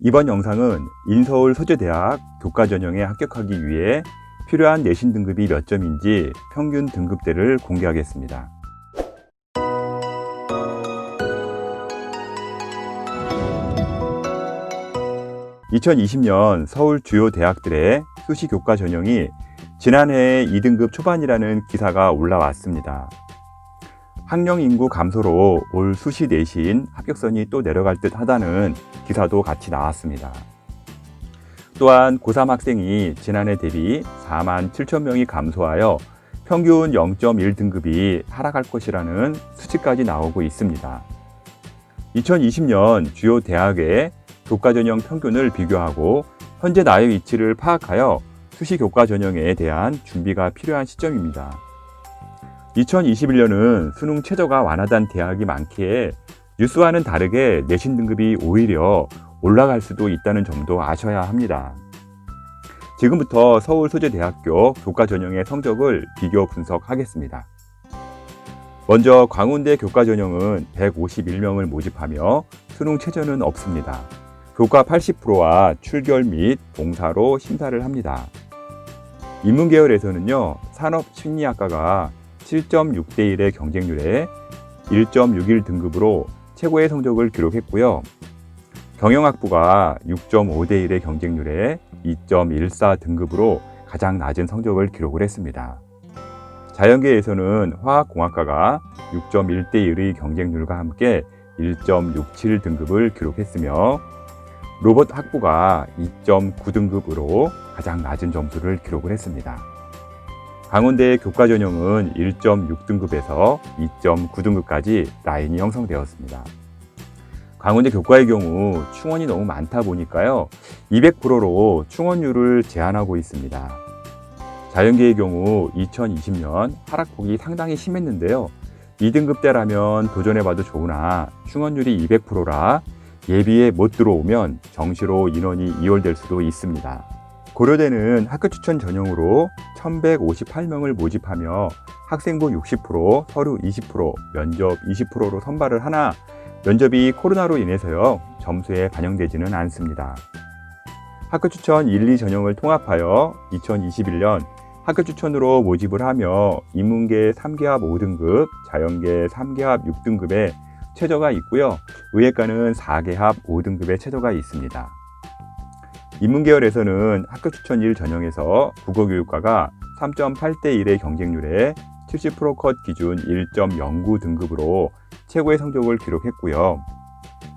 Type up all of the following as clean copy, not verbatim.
이번 영상은 인서울 소재대학 교과전형에 합격하기 위해 필요한 내신 등급이 몇 점인지 평균 등급대를 공개하겠습니다. 2020년 서울 주요 대학들의 수시 교과 전형이 지난해 2등급 초반이라는 기사가 올라왔습니다. 학령 인구 감소로 올 수시 내신 합격선이 또 내려갈 듯 하다는 기사도 같이 나왔습니다. 또한 고3 학생이 지난해 대비 4만 7천 명이 감소하여 평균 0.1등급이 하락할 것이라는 수치까지 나오고 있습니다. 2020년 주요 대학의 교과전형 평균을 비교하고 현재 나의 위치를 파악하여 수시 교과전형에 대한 준비가 필요한 시점입니다. 2021년은 수능 최저가 완화된 대학이 많기에 뉴스와는 다르게 내신 등급이 오히려 올라갈 수도 있다는 점도 아셔야 합니다. 지금부터 서울소재대학교 교과전형의 성적을 비교 분석하겠습니다. 먼저 광운대 교과전형은 151명을 모집하며 수능 최저는 없습니다. 교과 80%와 출결 및 봉사로 심사를 합니다. 인문계열에서는요, 산업심리학과가 7.6대 1의 경쟁률에 1.61 등급으로 최고의 성적을 기록했고요. 경영학부가 6.5대 1의 경쟁률에 2.14 등급으로 가장 낮은 성적을 기록을 했습니다. 자연계에서는 화학공학과가 6.1대 1의 경쟁률과 함께 1.67 등급을 기록했으며 로봇학부가 2.9 등급으로 가장 낮은 점수를 기록을 했습니다. 강원대 교과전형은 1.6등급에서 2.9등급까지 라인이 형성되었습니다. 강원대 교과의 경우 충원이 너무 많다 보니까요, 200%로 충원율을 제한하고 있습니다. 자연계의 경우 2020년 하락폭이 상당히 심했는데요, 2등급대라면 도전해봐도 좋으나 충원율이 200%라 예비에 못 들어오면 정시로 인원이 이월될 수도 있습니다. 고려대는 학교 추천 전형으로 1158명을 모집하며 학생부 60%, 서류 20%, 면접 20%로 선발을 하나 면접이 코로나로 인해서요, 점수에 반영되지는 않습니다. 학교 추천 1, 2 전형을 통합하여 2021년 학교 추천으로 모집을 하며 인문계 3개합 5등급, 자연계 3개합 6등급의 최저가 있고요, 의예과는 4개합 5등급의 최저가 있습니다. 인문계열에서는 학교 추천 1 전형에서 국어교육과가 3.8대 1의 경쟁률에 70% 컷 기준 1.09 등급으로 최고의 성적을 기록했고요.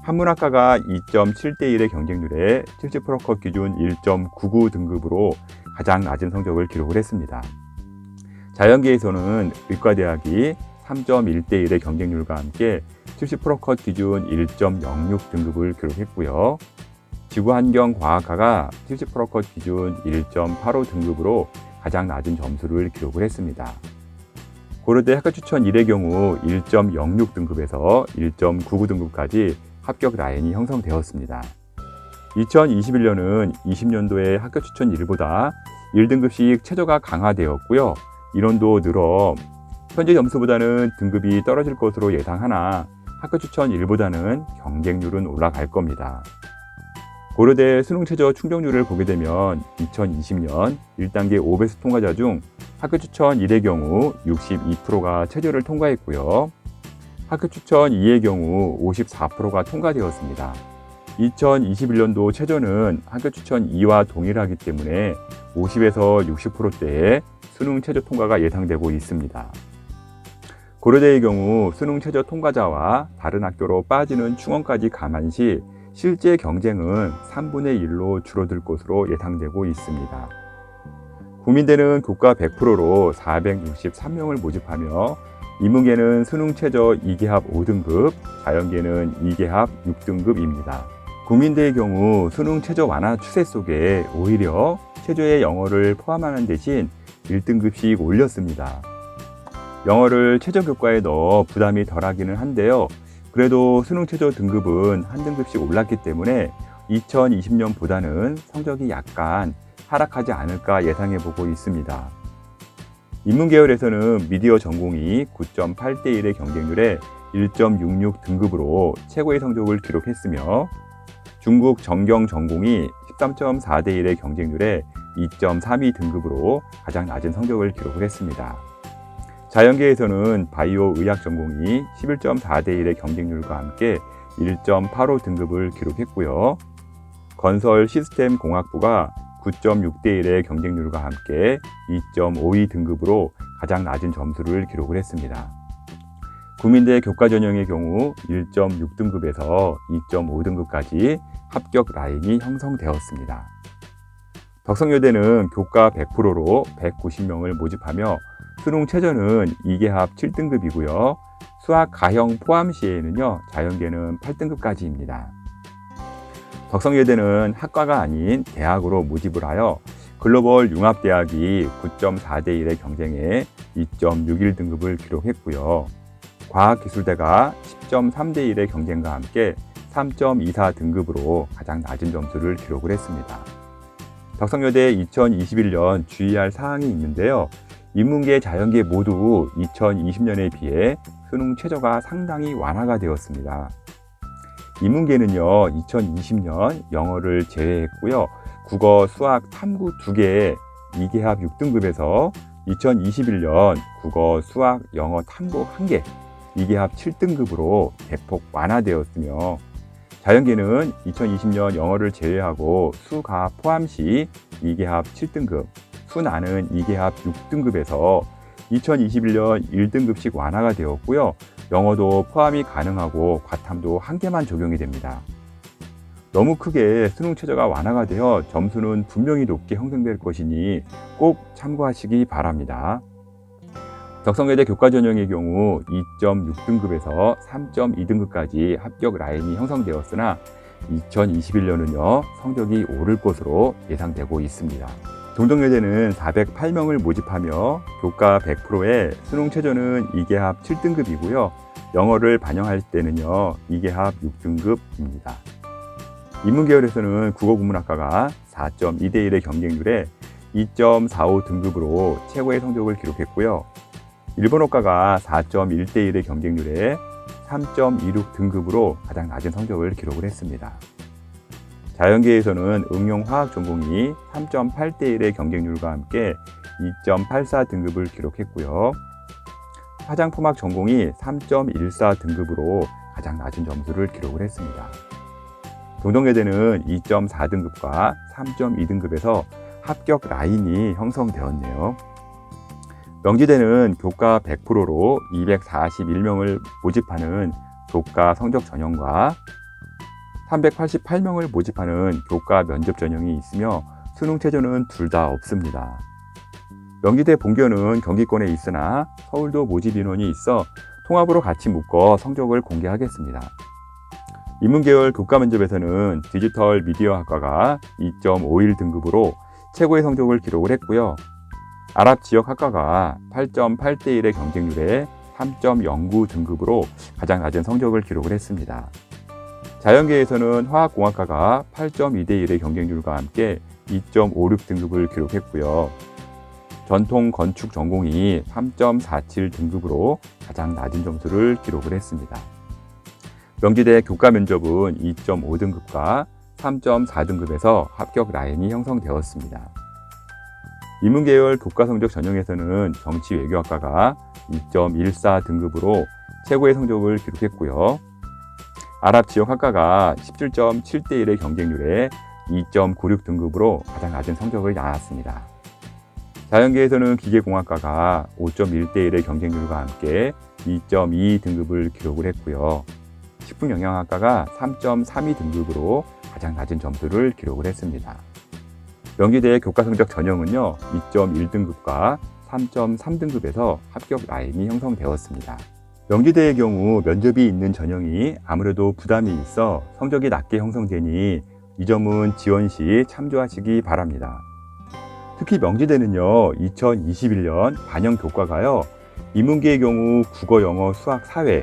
한문학과가 2.7대 1의 경쟁률에 70% 컷 기준 1.99 등급으로 가장 낮은 성적을 기록을 했습니다. 자연계에서는 의과대학이 3.1대 1의 경쟁률과 함께 70% 컷 기준 1.06 등급을 기록했고요. 지구환경과학과가 70% 컷 기준 1.85 등급으로 가장 낮은 점수를 기록을 했습니다. 고려대 학교 추천 1의 경우 1.06 등급에서 1.99 등급까지 합격 라인이 형성되었습니다. 2021년은 20년도의 학교 추천 1보다 1등급씩 최저가 강화되었고요. 인원도 늘어 현재 점수보다는 등급이 떨어질 것으로 예상하나 학교 추천 1보다는 경쟁률은 올라갈 겁니다. 고려대 수능 최저 충족률을 보게 되면 2020년 1단계 5배수 통과자 중 학교 추천 1의 경우 62%가 최저를 통과했고요. 학교 추천 2의 경우 54%가 통과되었습니다. 2021년도 최저는 학교 추천 2와 동일하기 때문에 50에서 60%대의 수능 최저 통과가 예상되고 있습니다. 고려대의 경우 수능 최저 통과자와 다른 학교로 빠지는 충원까지 감안시 실제 경쟁은 3분의 1로 줄어들 것으로 예상되고 있습니다. 국민대는 교과 100%로 463명을 모집하며 인문계는 수능 최저 2개합 5등급, 자연계는 2개합 6등급입니다. 국민대의 경우 수능 최저 완화 추세 속에 오히려 최저의 영어를 포함하는 대신 1등급씩 올렸습니다. 영어를 최저 교과에 넣어 부담이 덜하기는 한데요, 그래도 수능 최저 등급은 한 등급씩 올랐기 때문에 2020년보다는 성적이 약간 하락하지 않을까 예상해 보고 있습니다. 인문계열에서는 미디어 전공이 9.8대 1의 경쟁률에 1.66 등급으로 최고의 성적을 기록했으며 중국 정경 전공이 13.4대 1의 경쟁률에 2.32 등급으로 가장 낮은 성적을 기록을 했습니다. 자연계에서는 바이오 의학 전공이 11.4대 1의 경쟁률과 함께 1.85 등급을 기록했고요. 건설 시스템 공학부가 9.6대 1의 경쟁률과 함께 2.52 등급으로 가장 낮은 점수를 기록을 했습니다. 국민대 교과 전형의 경우 1.6등급에서 2.5등급까지 합격 라인이 형성되었습니다. 덕성여대는 교과 100%로 190명을 모집하며 수능 최저는 2개합 7등급이고요. 수학 가형 포함 시에는요, 자연계는 8등급까지입니다. 덕성여대는 학과가 아닌 대학으로 모집을 하여 글로벌 융합대학이 9.4대 1의 경쟁에 2.61등급을 기록했고요. 과학기술대가 10.3대 1의 경쟁과 함께 3.24 등급으로 가장 낮은 점수를 기록을 했습니다. 덕성여대 2021년 주의할 사항이 있는데요. 인문계, 자연계 모두 2020년에 비해 수능 최저가 상당히 완화가 되었습니다. 인문계는요, 2020년 영어를 제외했고요. 국어, 수학, 탐구 2개 2개합 6등급에서 2021년 국어, 수학, 영어, 탐구 1개 2개합 7등급으로 대폭 완화되었으며, 자연계는 2020년 영어를 제외하고 수가 포함 시 2개합 7등급, 수나는 2개합 6등급에서 2021년 1등급씩 완화가 되었고요. 영어도 포함이 가능하고 과탐도 1개만 적용이 됩니다. 너무 크게 수능 최저가 완화가 되어 점수는 분명히 높게 형성될 것이니 꼭 참고하시기 바랍니다. 덕성여대 교과 전형의 경우 2.6등급에서 3.2등급까지 합격 라인이 형성되었으나 2021년은요, 성적이 오를 것으로 예상되고 있습니다. 동덕여대는 408명을 모집하며 교과 100%의 수능 최저는 2개합 7등급이고요. 영어를 반영할 때는요, 2개합 6등급입니다. 인문계열에서는 국어국문학과가 4.2대 1의 경쟁률에 2.45 등급으로 최고의 성적을 기록했고요. 일본어과가 4.1대 1의 경쟁률에 3.26 등급으로 가장 낮은 성적을 기록을 했습니다. 자연계에서는 응용화학 전공이 3.8대 1의 경쟁률과 함께 2.84 등급을 기록했고요. 화장품학 전공이 3.14 등급으로 가장 낮은 점수를 기록을 했습니다. 동덕여대는 2.4 등급과 3.2 등급에서 합격 라인이 형성되었네요. 명지대는 교과 100%로 241명을 모집하는 교과 성적 전형과 388명을 모집하는 교과 면접 전형이 있으며 수능 최저는 둘 다 없습니다. 명지대 본교는 경기권에 있으나 서울도 모집 인원이 있어 통합으로 같이 묶어 성적을 공개하겠습니다. 인문계열 교과 면접에서는 디지털 미디어 학과가 2.51 등급으로 최고의 성적을 기록을 했고요. 아랍 지역 학과가 8.8대 1의 경쟁률에 3.09 등급으로 가장 낮은 성적을 기록을 했습니다. 자연계에서는 화학공학과가 8.2대 1의 경쟁률과 함께 2.56 등급을 기록했고요. 전통 건축 전공이 3.47 등급으로 가장 낮은 점수를 기록을 했습니다. 명지대 교과 면접은 2.5 등급과 3.4 등급에서 합격 라인이 형성되었습니다. 인문계열 교과 성적 전형에서는 정치외교학과가 2.14 등급으로 최고의 성적을 기록했고요. 아랍 지역 학과가 17.7대 1의 경쟁률에 2.96 등급으로 가장 낮은 성적을 나왔습니다. 자연계에서는 기계공학과가 5.1대 1의 경쟁률과 함께 2.2 등급을 기록을 했고요. 식품영양학과가 3.32 등급으로 가장 낮은 점수를 기록을 했습니다. 명지대 교과 성적 전형은요, 2.1등급과 3.3등급에서 합격 라인이 형성되었습니다. 명지대의 경우 면접이 있는 전형이 아무래도 부담이 있어 성적이 낮게 형성되니 이 점은 지원 시 참조하시기 바랍니다. 특히 명지대는요, 2021년 반영 교과가요, 인문계의 경우 국어, 영어, 수학, 사회,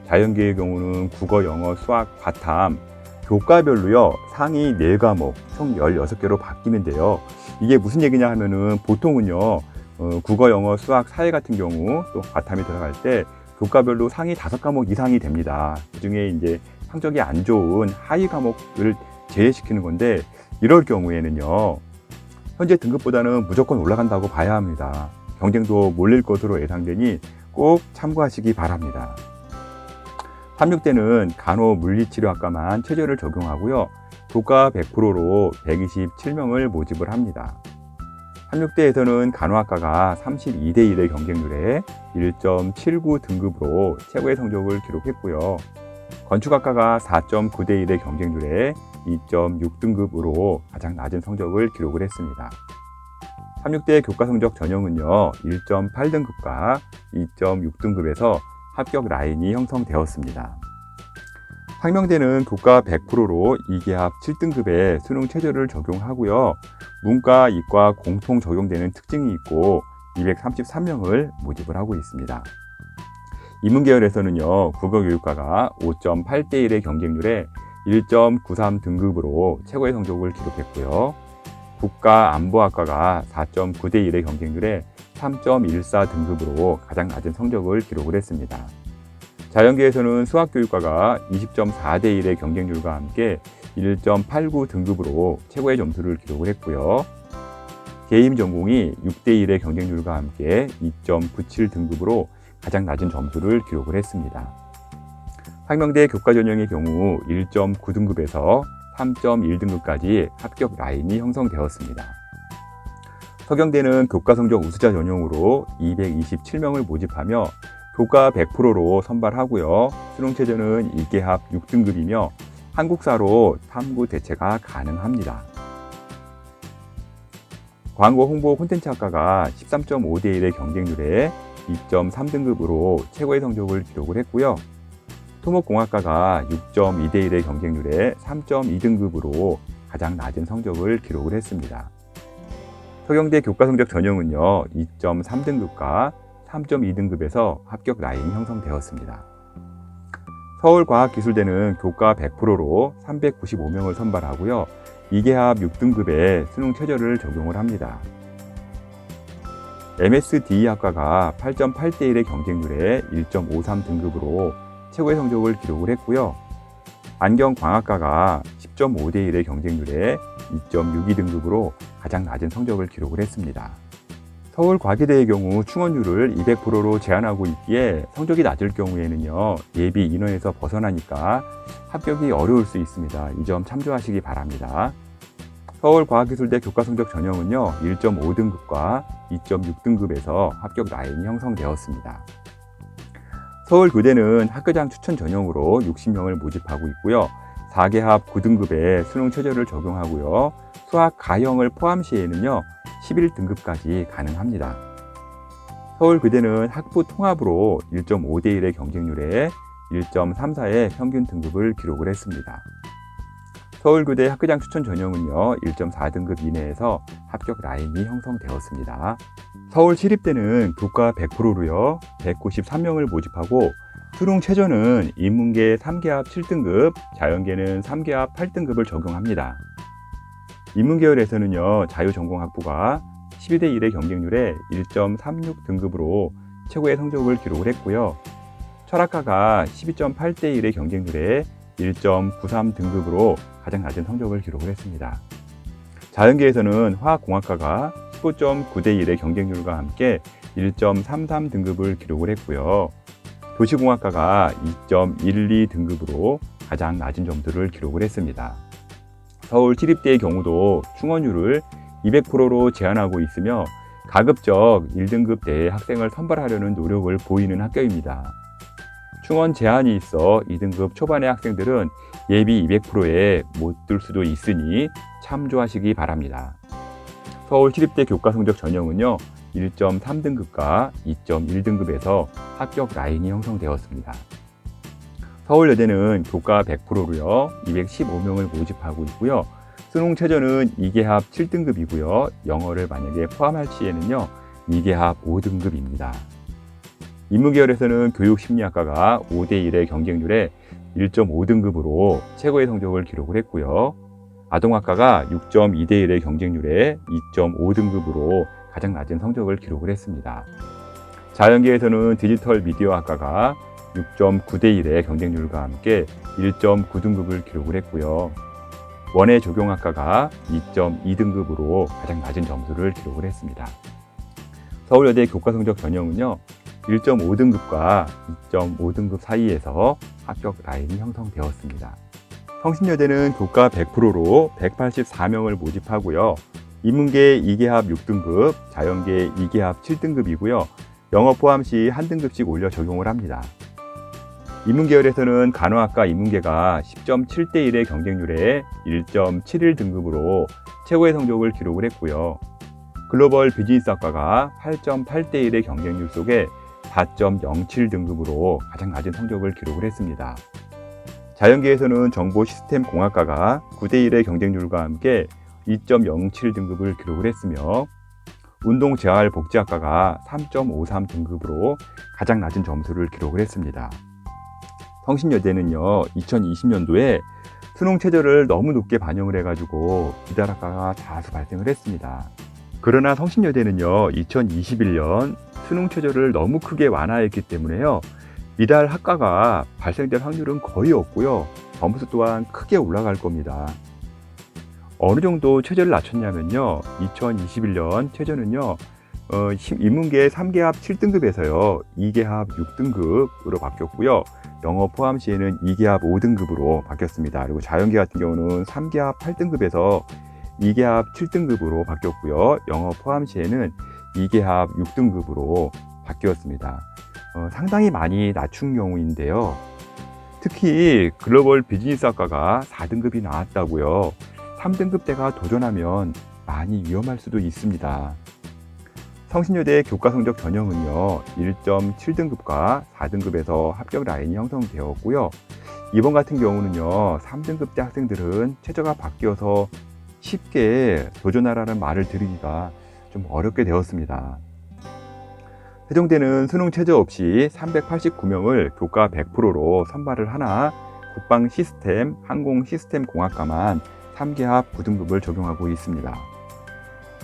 자연계의 경우는 국어, 영어, 수학, 과탐, 교과별로요, 상위 4과목 총 16개로 바뀌는데요. 이게 무슨 얘기냐 하면은 보통은요, 국어, 영어, 수학, 사회 같은 경우 또 과탐이 들어갈 때 교과별로 상위 5과목 이상이 됩니다. 그 중에 이제 성적이 안 좋은 하위 과목을 제외시키는 건데, 이럴 경우에는요, 현재 등급보다는 무조건 올라간다고 봐야 합니다. 경쟁도 몰릴 것으로 예상되니 꼭 참고하시기 바랍니다. 36대는 간호물리치료학과만 최저를 적용하고요. 교과 100%로 127명을 모집을 합니다. 36대에서는 간호학과가 32대 1의 경쟁률에 1.79 등급으로 최고의 성적을 기록했고요. 건축학과가 4.9대 1의 경쟁률에 2.6 등급으로 가장 낮은 성적을 기록을 했습니다. 36대 교과 성적 전형은요, 1.8 등급과 2.6 등급에서 합격 라인이 형성되었습니다. 상명대는 교과 100%로 2개합 7등급의 수능 최저를 적용하고요. 문과, 이과 공통 적용되는 특징이 있고 233명을 모집을 하고 있습니다. 인문계열에서는요, 국어교육과가 5.8대 1의 경쟁률에 1.93 등급으로 최고의 성적을 기록했고요. 국가안보학과가 4.9대 1의 경쟁률에 3.14 등급으로 가장 낮은 성적을 기록을 했습니다. 자연계에서는 수학교육과가 20.4대 1의 경쟁률과 함께 1.89 등급으로 최고의 점수를 기록을 했고요. 개임 전공이 6대 1의 경쟁률과 함께 2.97 등급으로 가장 낮은 점수를 기록을 했습니다. 상명대 교과 전형의 경우 1.9 등급에서 3.1 등급까지 합격 라인이 형성되었습니다. 서경대는 교과 성적 우수자 전형으로 227명을 모집하며 교과 100%로 선발하고요. 수능 최저는 2개합 6등급이며 한국사로 탐구 대체가 가능합니다. 광고 홍보 콘텐츠학과가 13.5대 1의 경쟁률에 2.3 등급으로 최고의 성적을 기록을 했고요. 토목공학과가 6.2대 1의 경쟁률에 3.2 등급으로 가장 낮은 성적을 기록을 했습니다. 서경대 교과 성적 전형은요, 2.3 등급과 3.2 등급에서 합격 라인이 형성되었습니다. 서울과학기술대는 교과 100%로 395명을 선발하고요. 2개합 6등급의 수능 최저를 적용을 합니다. MSD학과가 8.8대 1의 경쟁률에 1.53 등급으로 최고의 성적을 기록을 했고요. 안경광학과가 10.5대 1의 경쟁률에 2.62 등급으로 가장 낮은 성적을 기록을 했습니다. 서울과기대의 경우 충원율을 200%로 제한하고 있기에 성적이 낮을 경우에는요, 예비 인원에서 벗어나니까 합격이 어려울 수 있습니다. 이 점 참조하시기 바랍니다. 서울과학기술대 교과 성적 전형은요, 1.5 등급과 2.6 등급에서 합격 라인이 형성되었습니다. 서울교대는 학교장 추천 전형으로 60명을 모집하고 있고요. 4개합 9등급의 수능 최저를 적용하고요. 수학 가형을 포함 시에는요, 11등급까지 가능합니다. 서울교대는 학부 통합으로 1.5대 1의 경쟁률에 1.34의 평균 등급을 기록을 했습니다. 서울교대 학교장 추천 전형은요, 1.4등급 이내에서 합격 라인이 형성되었습니다. 서울시립대는 교과 100%로요, 193명을 모집하고 수능 최저는 인문계 3개합 7등급, 자연계는 3개합 8등급을 적용합니다. 인문계열에서는요, 자유전공학부가 12대 1의 경쟁률에 1.36 등급으로 최고의 성적을 기록을 했고요. 철학과가 12.8대 1의 경쟁률에 1.93 등급으로 가장 낮은 성적을 기록을 했습니다. 자연계에서는 화학공학과가 15.9대 1의 경쟁률과 함께 1.33 등급을 기록을 했고요. 도시공학과가 2.12 등급으로 가장 낮은 점수를 기록을 했습니다. 서울시립대의 경우도 충원율을 200%로 제한하고 있으며 가급적 1등급 대의 학생을 선발하려는 노력을 보이는 학교입니다. 충원 제한이 있어 2등급 초반의 학생들은 예비 200%에 못 들 수도 있으니 참조하시기 바랍니다. 서울시립대 교과 성적 전형은요, 1.3등급과 2.1등급에서 합격 라인이 형성되었습니다. 서울여대는 교과 100%로요, 215명을 모집하고 있고요. 수능 최저는 2개합 7등급이고요. 영어를 만약에 포함할 시에는요, 2개합 5등급입니다. 인문계열에서는 교육심리학과가 5대 1의 경쟁률에 1.5등급으로 최고의 성적을 기록을 했고요. 아동학과가 6.2대 1의 경쟁률에 2.5등급으로 가장 낮은 성적을 기록을 했습니다. 자연계에서는 디지털 미디어학과가 6.9대 1의 경쟁률과 함께 1.9등급을 기록을 했고요. 원예 조경학과가 2.2등급으로 가장 낮은 점수를 기록을 했습니다. 서울여대 교과성적 전형은요, 1.5등급과 2.5등급 사이에서 합격 라인이 형성되었습니다. 성신여대는 교과 100%로 184명을 모집하고요. 인문계 2개합 6등급, 자연계 2개합 7등급이고요. 영어 포함 시 1등급씩 올려 적용을 합니다. 인문계열에서는 간호학과 인문계가 10.7대 1의 경쟁률에 1.71등급으로 최고의 성적을 기록을 했고요. 글로벌 비즈니스학과가 8.8대 1의 경쟁률 속에 4.07등급으로 가장 낮은 성적을 기록을 했습니다. 자연계에서는 정보시스템공학과가 9대 1의 경쟁률과 함께 2.07등급을 기록을 했으며 운동재활복지학과가 3.53등급으로 가장 낮은 점수를 기록을 했습니다. 성신여대는요, 2020년도에 수능 최저를 너무 높게 반영을 해가지고 미달학과가 다수 발생을 했습니다. 그러나 성신여대는요, 2021년 수능 최저를 너무 크게 완화했기 때문에요, 미달 학과가 발생될 확률은 거의 없고요, 점수 또한 크게 올라갈 겁니다. 어느 정도 최저를 낮췄냐면요, 2021년 최저는요, 인문계 3개합 7등급에서요 2개합 6등급으로 바뀌었고요, 영어 포함 시에는 2개합 5등급으로 바뀌었습니다. 그리고 자연계 같은 경우는 3개합 8등급에서 2개합 7등급으로 바뀌었고요, 영어 포함 시에는 2개합 6등급으로 바뀌었습니다. 상당히 많이 낮춘 경우인데요, 특히 글로벌 비즈니스학과가 4등급이 나왔다고요. 3등급대가 도전하면 많이 위험할 수도 있습니다. 성신여대 교과성적 전형은요, 1.7등급과 4등급에서 합격 라인이 형성되었고요. 이번 같은 경우는요, 3등급대 학생들은 최저가 바뀌어서 쉽게 도전하라는 말을 들으기가 좀 어렵게 되었습니다. 세종대는 수능 최저 없이 389명을 교과 100%로 선발을 하나 국방 시스템, 항공 시스템 공학과만 3개합 9등급을 적용하고 있습니다.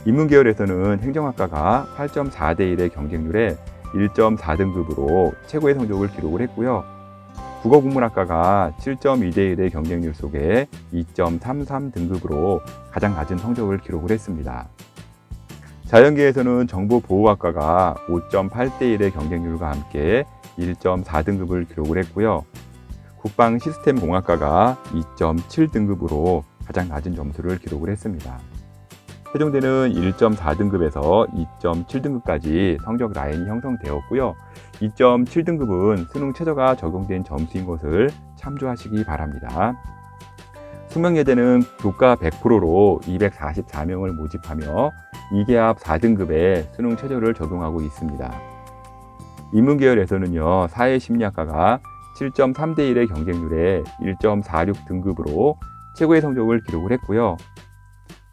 인문계열에서는 행정학과가 8.4대 1의 경쟁률에 1.4등급으로 최고의 성적을 기록을 했고요. 국어국문학과가 7.2대 1의 경쟁률 속에 2.33등급으로 가장 낮은 성적을 기록을 했습니다. 자연계에서는 정보보호학과가 5.8대 1의 경쟁률과 함께 1.4등급을 기록을 했고요. 국방시스템공학과가 2.7등급으로 가장 낮은 점수를 기록을 했습니다. 세종대는 1.4등급에서 2.7등급까지 성적 라인이 형성되었고요. 2.7등급은 수능 최저가 적용된 점수인 것을 참조하시기 바랍니다. 숙명여대는 교과 100%로 244명을 모집하며 2개합 4등급의 수능 최저를 적용하고 있습니다. 인문계열에서는요, 사회심리학과가 7.3대 1의 경쟁률에 1.46등급으로 최고의 성적을 기록을 했고요.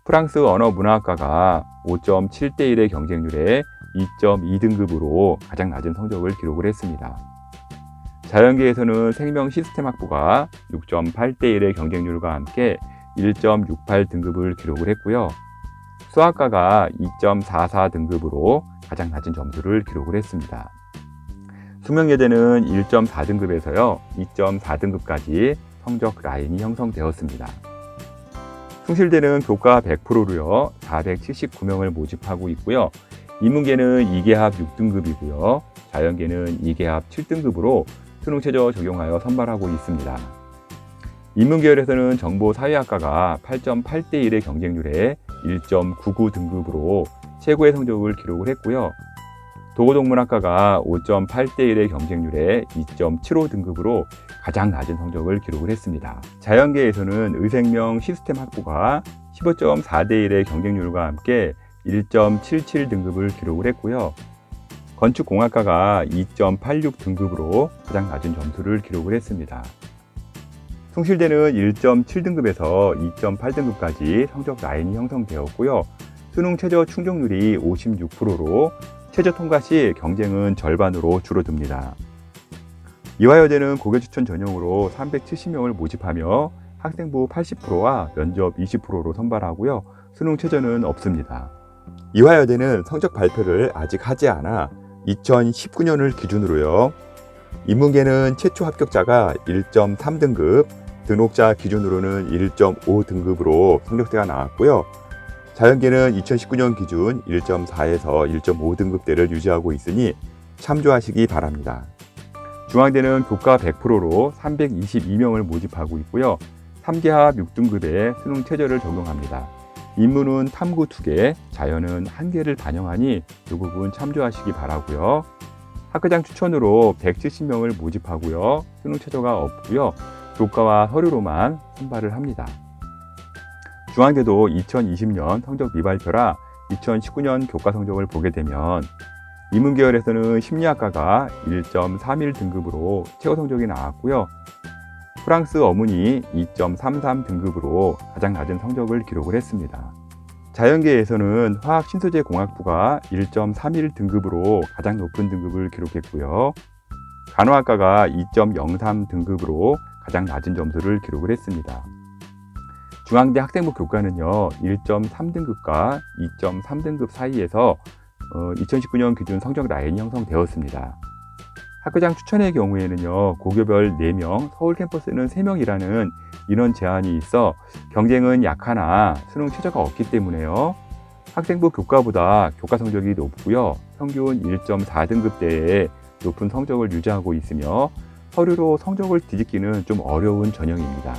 프랑스 언어문화학과가 5.7대 1의 경쟁률에 2.2등급으로 가장 낮은 성적을 기록을 했습니다. 자연계에서는 생명시스템학부가 6.8대 1의 경쟁률과 함께 1.68등급을 기록을 했고요. 수학과가 2.44등급으로 가장 낮은 점수를 기록을 했습니다. 숙명여대는 1.4등급에서요 2.4등급까지 성적 라인이 형성되었습니다. 숭실대는 교과 100%로요 479명을 모집하고 있고요. 인문계는 2개합 6등급이고요. 자연계는 2개합 7등급으로 수능 최저 적용하여 선발하고 있습니다. 인문계열에서는 정보사회학과가 8.8대 1의 경쟁률에 1.99등급으로 최고의 성적을 기록을 했고요. 도고동문학과가 5.8대 1의 경쟁률에 2.75등급으로 가장 낮은 성적을 기록을 했습니다. 자연계에서는 의생명 시스템학부가 15.4대 1의 경쟁률과 함께 1.77등급을 기록을 했고요. 건축공학과가 2.86등급으로 가장 낮은 점수를 기록을 했습니다. 숭실대는 1.7등급에서 2.8등급까지 성적 라인이 형성되었고요. 수능 최저 충족률이 56%로 최저 통과 시 경쟁은 절반으로 줄어듭니다. 이화여대는 고교추천 전형으로 370명을 모집하며 학생부 80%와 면접 20%로 선발하고요. 수능 최저는 없습니다. 이화여대는 성적 발표를 아직 하지 않아 2019년을 기준으로요. 인문계는 최초 합격자가 1.3등급, 등록자 기준으로는 1.5 등급으로 성적대가 나왔고요. 자연계는 2019년 기준 1.4에서 1.5 등급대를 유지하고 있으니 참조하시기 바랍니다. 중앙대는 교과 100%로 322명을 모집하고 있고요. 3계합 6등급에 수능 최저를 적용합니다. 인문은 탐구 2개, 자연은 1개를 반영하니 이 부분 참조하시기 바라고요. 학교장 추천으로 170명을 모집하고요. 수능 최저가 없고요. 교과와 서류로만 선발을 합니다. 중앙대도 2020년 성적 미발표라 2019년 교과 성적을 보게 되면 인문계열에서는 심리학과가 1.31 등급으로 최고 성적이 나왔고요. 프랑스 어문이 2.33 등급으로 가장 낮은 성적을 기록을 했습니다. 자연계에서는 화학신소재공학부가 1.31 등급으로 가장 높은 등급을 기록했고요. 간호학과가 2.03 등급으로 가장 낮은 점수를 기록을 했습니다. 중앙대 학생부 교과는요, 1.3등급과 2.3등급 사이에서 2019년 기준 성적 라인이 형성되었습니다. 학교장 추천의 경우에는요, 고교별 4명, 서울 캠퍼스는 3명이라는 인원 제한이 있어 경쟁은 약하나 수능 최저가 없기 때문에요. 학생부 교과보다 교과 성적이 높고요. 평균 1.4등급대에 높은 성적을 유지하고 있으며 서류로 성적을 뒤집기는 좀 어려운 전형입니다.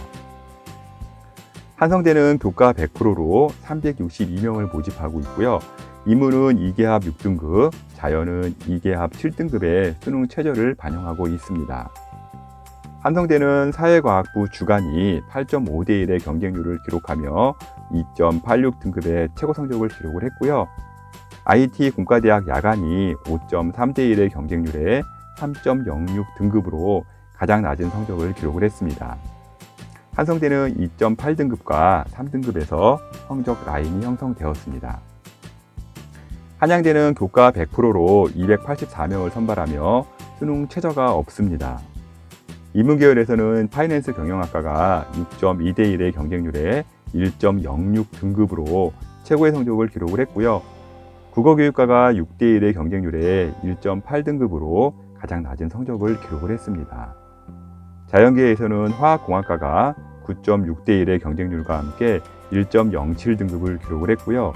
한성대는 교과 100%로 362명을 모집하고 있고요. 인문은 2계합 6등급, 자연은 2계합 7등급의 수능 최저를 반영하고 있습니다. 한성대는 사회과학부 주간이 8.5대 1의 경쟁률을 기록하며 2.86 등급의 최고 성적을 기록을 했고요. IT 공과대학 야간이 5.3대 1의 경쟁률에 3.06 등급으로 가장 낮은 성적을 기록을 했습니다. 한성대는 2.8등급과 3등급에서 성적 라인이 형성되었습니다. 한양대는 교과 100%로 284명을 선발하며 수능 최저가 없습니다. 인문계열에서는 파이낸스 경영학과가 6.2대 1의 경쟁률에 1.06 등급으로 최고의 성적을 기록을 했고요. 국어교육과가 6대 1의 경쟁률에 1.8 등급으로 가장 낮은 성적을 기록을 했습니다. 자연계에서는 화학공학과가 9.6대 1의 경쟁률과 함께 1.07 등급을 기록을 했고요.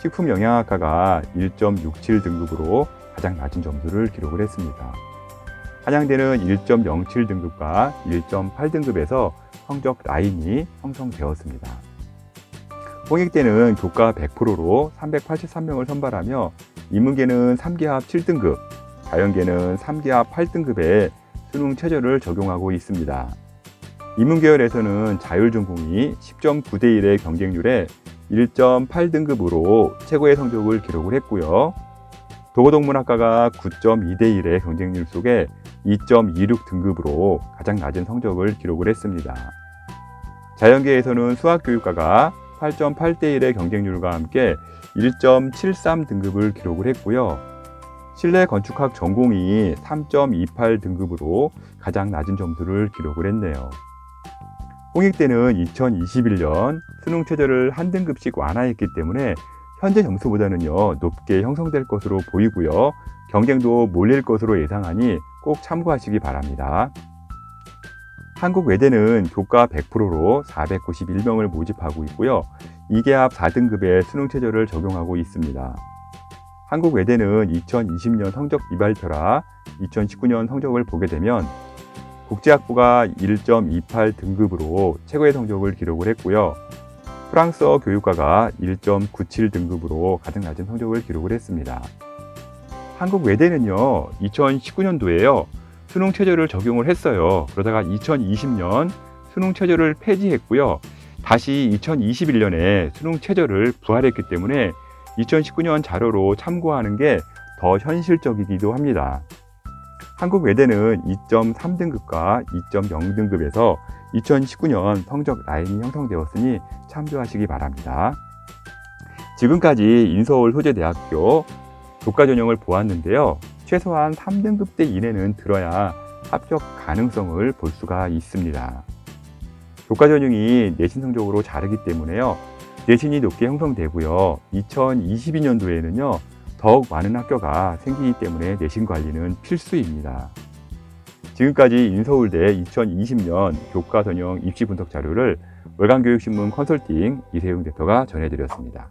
식품영양학과가 1.67 등급으로 가장 낮은 점수를 기록을 했습니다. 한양대는 1.07 등급과 1.8 등급에서 성적 라인이 형성되었습니다. 홍익대는 교과 100%로 383명을 선발하며 인문계는 3계합 7등급, 자연계는 3계합 8등급의 수능 최저를 적용하고 있습니다. 인문계열에서는 자율전공이 10.9대 1의 경쟁률에 1.8등급으로 최고의 성적을 기록을 했고요. 도고동문학과가 9.2대 1의 경쟁률 속에 2.26 등급으로 가장 낮은 성적을 기록을 했습니다. 자연계에서는 수학교육과가 8.8대 1의 경쟁률과 함께 1.73 등급을 기록을 했고요. 실내건축학 전공이 3.28 등급으로 가장 낮은 점수를 기록을 했네요. 홍익대는 2021년 수능 최저를 한 등급씩 완화했기 때문에 현재 점수보다는요 높게 형성될 것으로 보이고요. 경쟁도 몰릴 것으로 예상하니 꼭 참고하시기 바랍니다. 한국외대는 교과 100%로 491명을 모집하고 있고요. 2계합 4등급의 수능 최저를 적용하고 있습니다. 한국외대는 2020년 성적 미발표라 2019년 성적을 보게 되면 국제학부가 1.28 등급으로 최고의 성적을 기록을 했고요. 프랑스어 교육과가 1.97 등급으로 가장 낮은 성적을 기록을 했습니다. 한국외대는요, 2019년도에요, 수능 최저를 적용을 했어요. 그러다가 2020년 수능 최저를 폐지했고요. 다시 2021년에 수능 최저를 부활했기 때문에 2019년 자료로 참고하는 게 더 현실적이기도 합니다. 한국외대는 2.3등급과 2.0등급에서 2019년 성적 라인이 형성되었으니 참조하시기 바랍니다. 지금까지 인서울 소재대학교 교과 전형을 보았는데요. 최소한 3등급대 이내는 들어야 합격 가능성을 볼 수가 있습니다. 교과 전형이 내신 성적으로 자르기 때문에요. 내신이 높게 형성되고요. 2022년도에는요. 더욱 많은 학교가 생기기 때문에 내신 관리는 필수입니다. 지금까지 인서울대 2020년 교과 전형 입시 분석 자료를 월간교육신문 컨설팅 이세용 대표가 전해드렸습니다.